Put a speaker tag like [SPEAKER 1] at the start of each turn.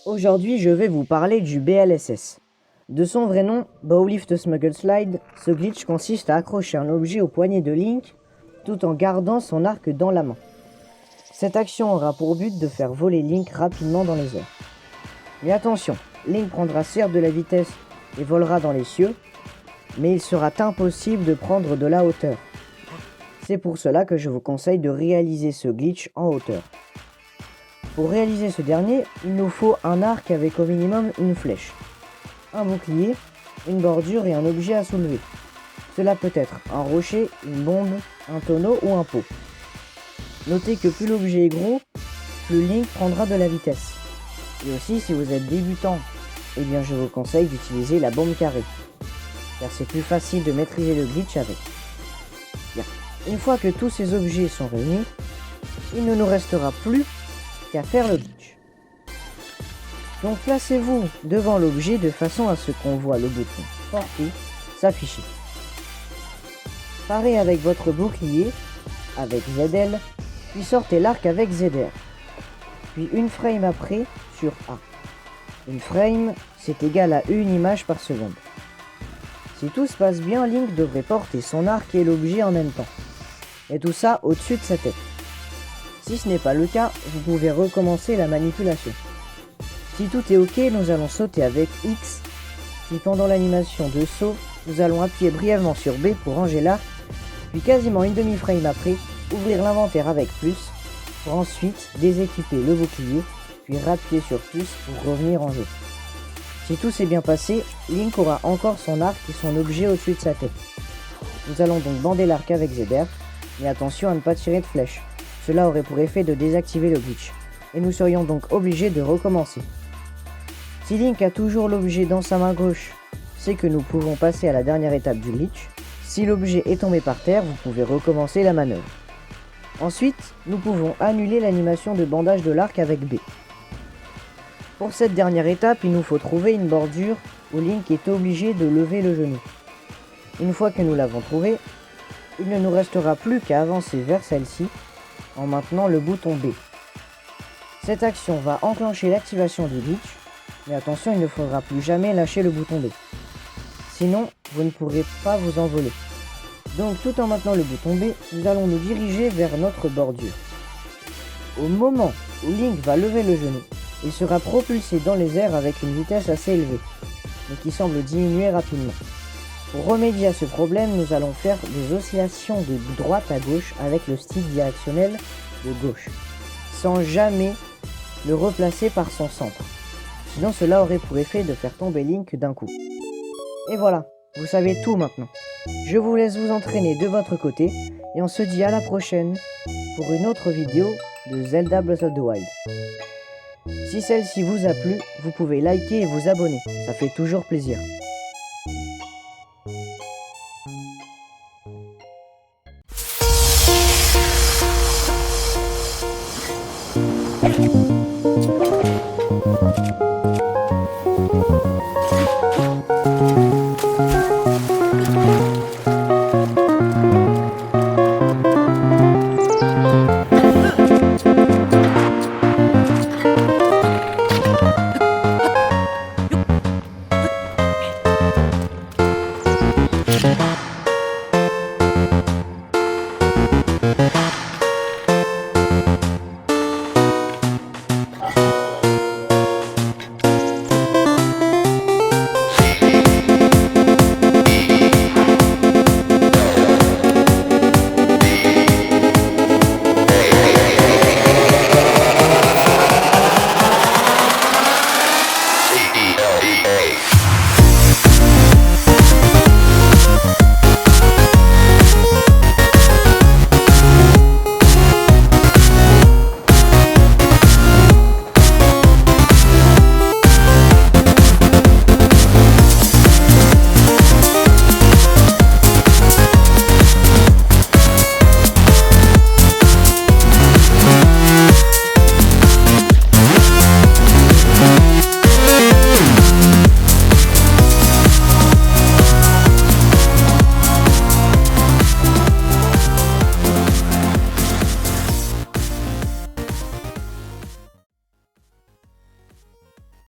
[SPEAKER 1] Aujourd'hui, je vais vous parler du BLSS. De son vrai nom, Bowlift Smuggle Slide, ce glitch consiste à accrocher un objet au poignet de Link tout en gardant son arc dans la main. Cette action aura pour but de faire voler Link rapidement dans les airs. Mais attention, Link prendra certes de la vitesse et volera dans les cieux, mais il sera impossible de prendre de la hauteur. C'est pour cela que je vous conseille de réaliser ce glitch en hauteur. Pour réaliser ce dernier, il nous faut un arc avec au minimum une flèche, un bouclier, une bordure et un objet à soulever. Cela peut être un rocher, une bombe, un tonneau ou un pot. Notez que plus l'objet est gros, plus Link prendra de la vitesse. Et aussi, si vous êtes débutant, eh bien je vous conseille d'utiliser la bombe carrée, car c'est plus facile de maîtriser le glitch avec. Bien. Une fois que tous ces objets sont réunis, il ne nous restera plus qu'à faire le glitch. Donc placez-vous devant l'objet de façon à ce qu'on voit le bouton porter s'afficher. Parez avec votre bouclier avec ZL, puis sortez l'arc avec ZR. Puis une frame après sur A. Une frame, c'est égal à une image par seconde. Si tout se passe bien, Link devrait porter son arc et l'objet en même temps. Et tout ça au-dessus de sa tête. Si ce n'est pas le cas, vous pouvez recommencer la manipulation. Si tout est ok, nous allons sauter avec X, puis pendant l'animation de saut, nous allons appuyer brièvement sur B pour ranger l'arc, puis quasiment une demi-frame après, ouvrir l'inventaire avec plus, pour ensuite déséquiper le bouclier, puis rappuyer sur plus pour revenir en jeu. Si tout s'est bien passé, Link aura encore son arc et son objet au-dessus de sa tête. Nous allons donc bander l'arc avec ZR, mais attention à ne pas tirer de flèche. Cela aurait pour effet de désactiver le glitch, et nous serions donc obligés de recommencer. Si Link a toujours l'objet dans sa main gauche, c'est que nous pouvons passer à la dernière étape du glitch. Si l'objet est tombé par terre, vous pouvez recommencer la manœuvre. Ensuite, nous pouvons annuler l'animation de bandage de l'arc avec B. Pour cette dernière étape, il nous faut trouver une bordure où Link est obligé de lever le genou. Une fois que nous l'avons trouvé, il ne nous restera plus qu'à avancer vers celle-ci en maintenant le bouton B. Cette action va enclencher l'activation du glitch, mais attention, il ne faudra plus jamais lâcher le bouton B. Sinon, vous ne pourrez pas vous envoler. Donc tout en maintenant le bouton B, nous allons nous diriger vers notre bordure. Au moment où Link va lever le genou, il sera propulsé dans les airs avec une vitesse assez élevée, mais qui semble diminuer rapidement. Pour remédier à ce problème, nous allons faire des oscillations de droite à gauche avec le stick directionnel de gauche, sans jamais le replacer par son centre. Sinon cela aurait pour effet de faire tomber Link d'un coup. Et voilà, vous savez tout maintenant. Je vous laisse vous entraîner de votre côté et on se dit à la prochaine pour une autre vidéo de Zelda Breath of the Wild. Si celle-ci vous a plu, vous pouvez liker et vous abonner, ça fait toujours plaisir.